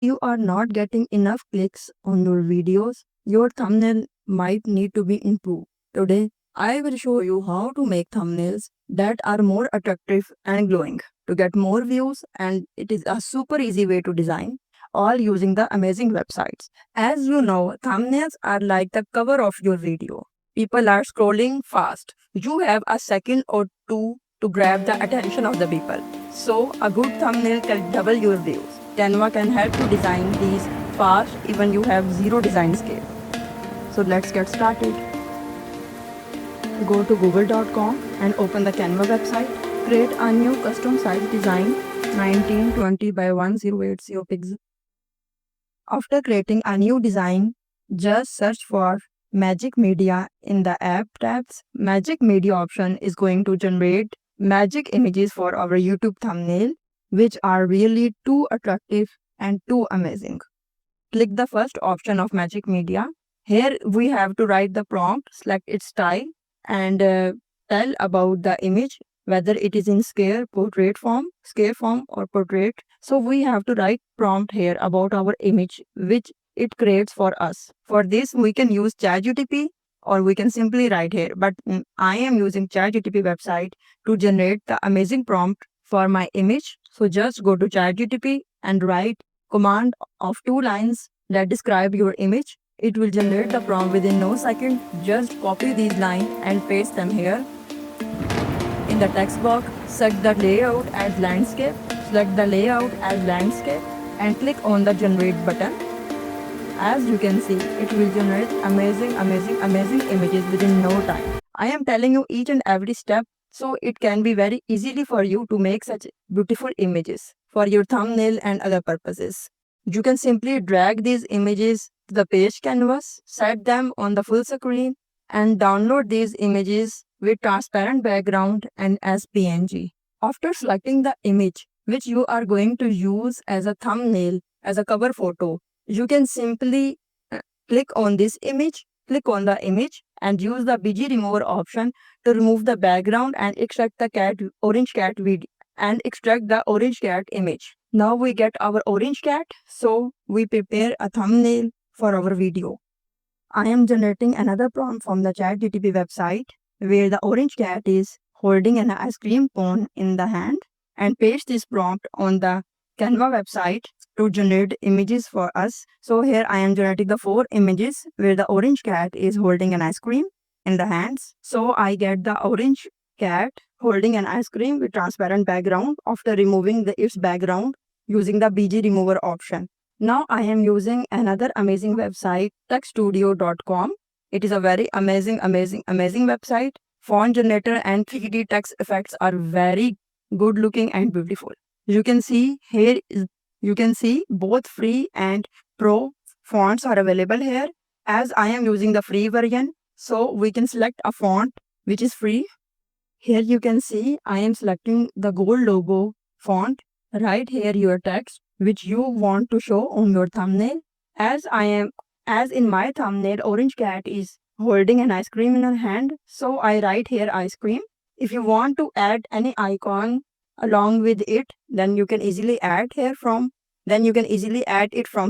you are not getting enough clicks on your videos, your thumbnail might need to be improved. Today, I will show you how to make thumbnails that are more attractive and glowing to get more views, and it is a super easy way to design, all using the amazing websites. As you know, thumbnails are like the cover of your video. People are scrolling fast. You have a second or two to grab the attention of the people. So, a good thumbnail can double your views. Canva can help you design these fast even you have zero design skill. So, let's get started. Go to google.com and open the Canva website. Create a new custom size design 1920 by 1080 pixels. After creating a new design, just search for Magic Media in the app tabs. Magic Media option is going to generate magic images for our YouTube thumbnail, which are really too attractive and too amazing. Click the first option of Magic Media. Here we have to write the prompt, select its style, and tell about the image, whether it is in scale form or portrait. So we have to write prompt here about our image, which it creates for us. For this, we can use ChatGPT or we can simply write here. But I am using ChatGPT website to generate the amazing prompt for my image. So just go to ChatGPT and write command of 2 lines that describe your image. It will generate the prompt within no second. Just copy these lines and paste them here. In the text box, select the layout as landscape. Select the layout as landscape and click on the generate button. As you can see, it will generate amazing images within no time. I am telling you each and every step so it can be very easily for you to make such beautiful images for your thumbnail and other purposes. You can simply drag these images to the page canvas, set them on the full screen, and download these images with transparent background and as PNG. After selecting the image which you are going to use as a thumbnail, as a cover photo, you can simply click on this image, click on the image and use the BG remover option to remove the background and extract the orange cat video and extract the orange cat image. Now we get our orange cat, so we prepare a thumbnail for our video. I am generating another prompt from the ChatGPT website where the orange cat is holding an ice cream cone in the hand, and paste this prompt on the Canva website to generate images for us. So here I am generating the 4 images where the orange cat is holding an ice cream in the hands. So I get the orange cat holding an ice cream with transparent background after removing its background using the BG remover option. Now I am using another amazing website, techstudio.com. It is a very amazing website. Font generator and 3D text effects are very good looking and beautiful. You can see here, you can see both free and pro fonts are available here. As I am using the free version, so we can select a font which is free. Here you can see I am selecting the gold logo font. Write here your text which you want to show on your thumbnail. As in my thumbnail, orange cat is holding an ice cream in her hand, so I write here ice cream. If you want to add any icon along with it, then you can easily add it from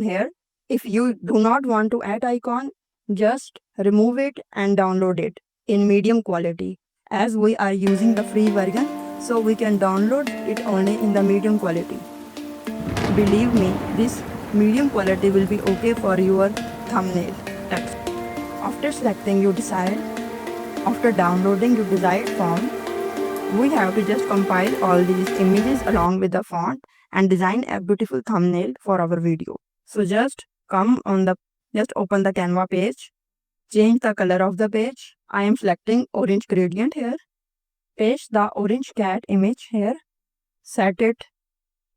here. If you do not want to add icon, just remove it and download it in medium quality. As we are using the free version, so we can download it only in the medium quality. Believe me, this medium quality will be okay for your thumbnail text. After selecting after downloading your desired font, we have to just compile all these images along with the font and design a beautiful thumbnail for our video. So just open the Canva page, change the color of the page. I am selecting orange gradient here. Paste the orange cat image here. Set it.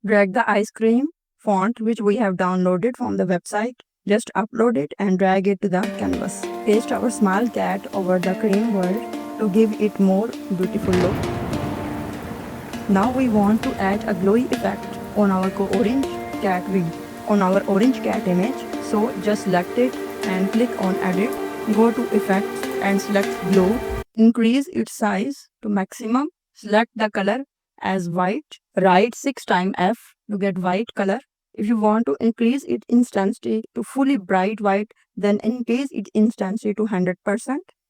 Drag the ice cream font which we have downloaded from the website. Just upload it and drag it to the canvas. Paste our small cat over the cream world to give it more beautiful look. Now we want to add a glowy effect on our orange cat image. So just select it and click on edit. Go to effects and select glow. Increase its size to maximum. Select the color as white. Write 6 times F to get white color. If you want to increase its intensity to fully bright white, then increase its intensity to 100%.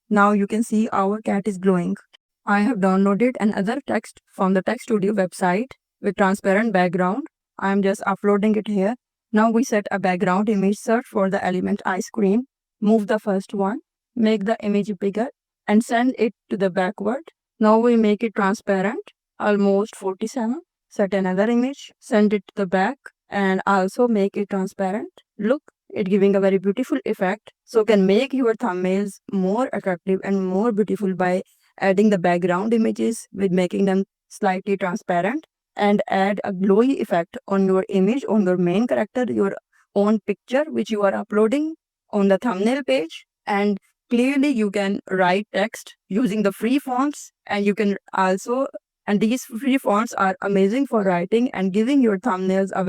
Now you can see our cat is glowing. I have downloaded another text from the Text Studio website with transparent background. I am just uploading it here. Now we set a background image, search for the element ice cream, move the first one, make the image bigger and send it to the backward. Now we make it transparent, almost 47. Set another image, send it to the back and also make it transparent. Look, it giving a very beautiful effect. So can make your thumbnails more attractive and more beautiful by adding the background images with making them slightly transparent and add a glowy effect on your image, on your main character, your own picture which you are uploading on the thumbnail page. And clearly you can write text using the free fonts, and you can also, and these free fonts are amazing for writing and giving your thumbnails a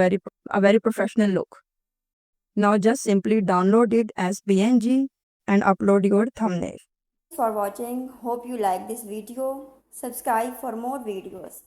very professional look. Now just simply download it as PNG and upload your thumbnail. For watching. Hope you like this video. Subscribe for more videos.